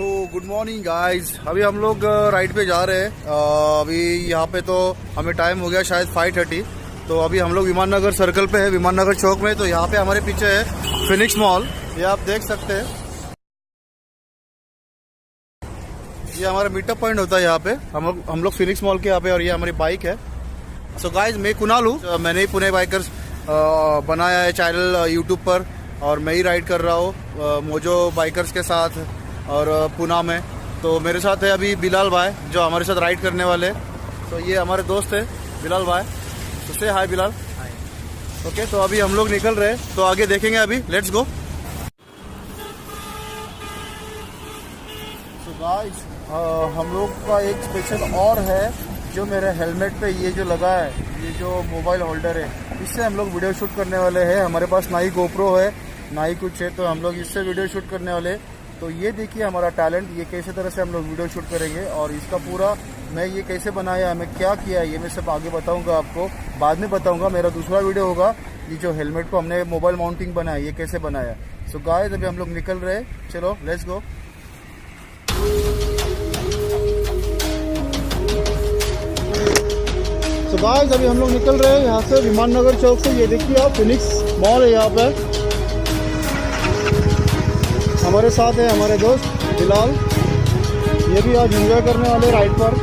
So good morning guys. अभी हम लोग राइड पे जा रहे हैं। अभी यहाँ पे तो हमें टाइम हो गया शायद 5:30। तो अभी हम लोग विमान नगर सर्कल पे है, विमान नगर चौक में। तो यहाँ पे हमारे पीछे है फिनिक्स मॉल, ये आप देख सकते हैं। ये हमारा मीटअप पॉइंट होता है यहाँ पे। हम लोग फिनिक्स मॉल के यहाँ पे, और ये हमारी बाइक है। सो गाइज मैं कुणाल हूँ। मैंने ही पुणे बाइकर्स बनाया है चैनल यूट्यूब पर, और मैं ही राइड कर रहा हूँ मोजो बाइकर्स के साथ और पुणे में। तो मेरे साथ है अभी बिलाल भाई जो हमारे साथ राइड करने वाले हैं। तो ये हमारे दोस्त है बिलाल भाई। तो से हाय बिलाल। ओके, तो अभी हम लोग निकल रहे हैं, तो आगे देखेंगे। अभी लेट्स गो। सो गाइस हम लोग का एक स्पेशल और है जो मेरे हेलमेट पे ये जो लगा है, ये जो मोबाइल होल्डर है, इससे हम लोग वीडियो शूट करने वाले हैं। हमारे पास ना ही गोप्रो है ना ही कुछ है, तो हम लोग इससे वीडियो शूट करने वाले। तो ये देखिए हमारा टैलेंट, ये कैसे तरह से हम लोग वीडियो शूट करेंगे, और इसका पूरा मैं ये कैसे बनाया, मैं क्या किया, ये मैं सब आगे बताऊंगा आपको। बाद में बताऊंगा। मेरा दूसरा वीडियो होगा ये जो हेलमेट को हमने मोबाइल माउंटिंग बनाया, ये कैसे बनाया। सो गाइस अभी हम लोग निकल रहे हैं, चलो लेट्स गो। तो गाइस अभी हम लोग निकल रहे हैं यहाँ से विमान नगर चौक से। ये देखिए आप, फिनिक्स मॉल है यहाँ पे। हमारे साथ है हमारे दोस्त बिलाल, ये भी आज एंजॉय करने वाले राइड पर।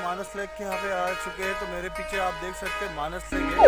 मानस लेक के यहाँ पे आ चुके हैं। तो मेरे पीछे आप देख सकते हैं मानस लेक है।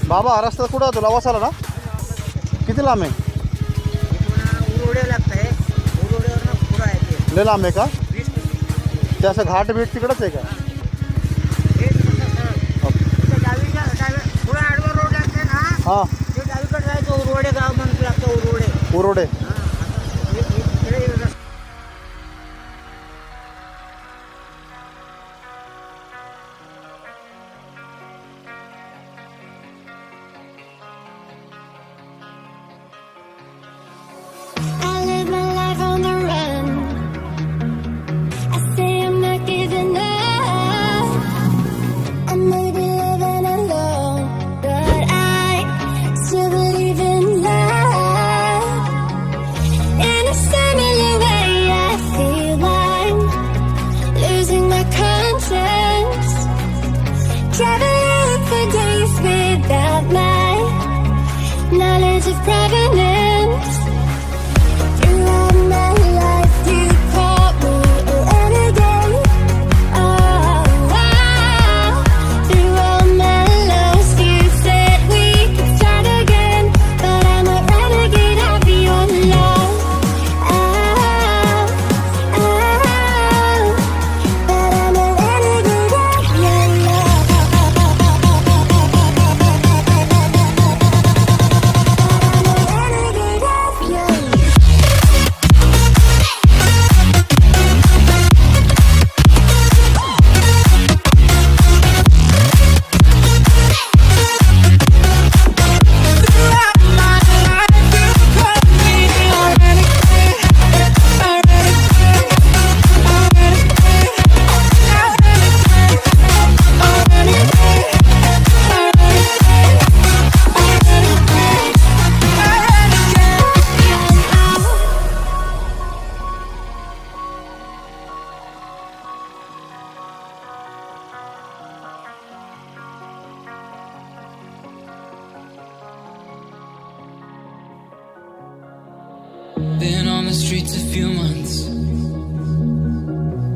बाबा हा रस्ता कुठं होतो? लवासाला ना? किती लांब आहे? लय लांब आहे का? ते असं घाट बीट तिकडंच आहे का? हां, उरोडे. streets a few months.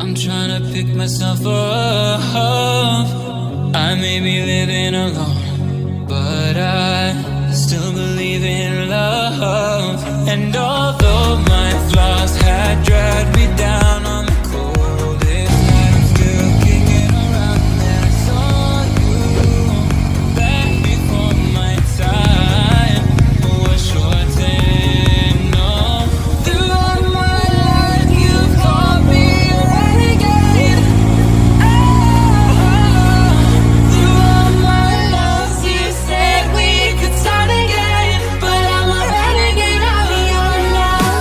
I'm trying to pick myself up. I may be living alone, but I still believe in love. And although my flaws had dragged me down on the coldest night, I'm still kicking around. And I saw you back before my time was shortened. No, throughout my life you've called me a renegade. Throughout my loves you said we could start again, but I'm a renegade of your love.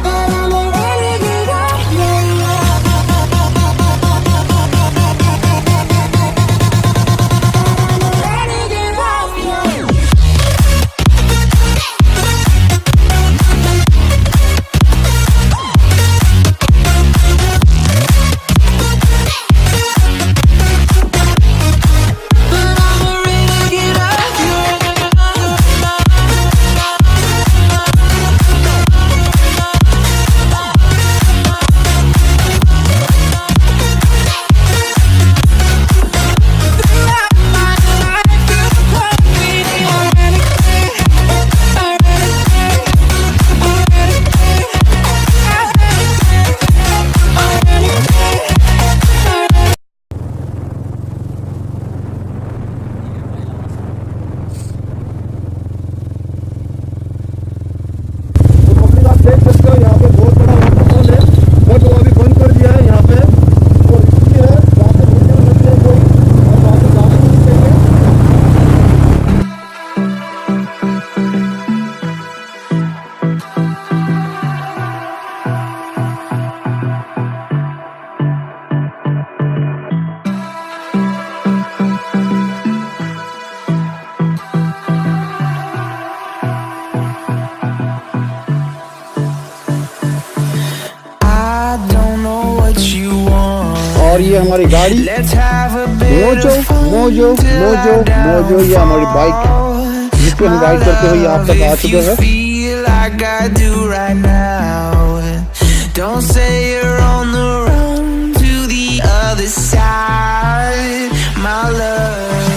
But I'm a renegade of your love. I'm a renegade of your love. But I'm a renegade of your throughout my life you've called me a renegade, a renegade, a renegade, a renegade, a renegade. तो public आप देख सकते हो यहाँ पे बहुत बड़ा waterfall है, बट वो अभी बंद कर दिया है यहाँ पे। और इसलिए वहाँ पे वीडियो लगते हैं कोई, और वहाँ पे जाने नहीं चाहिए। I don't know what you want. और ये हमारी गाड़ी Let's have a bit mojo of fun mojo till mojo I mojo, ये हमारी बाइक जिस पे हम राइड करते हुए यहाँ तक आ if चुके you हैं। feel like I do right now. Don't say you're on the run to the other side, my love.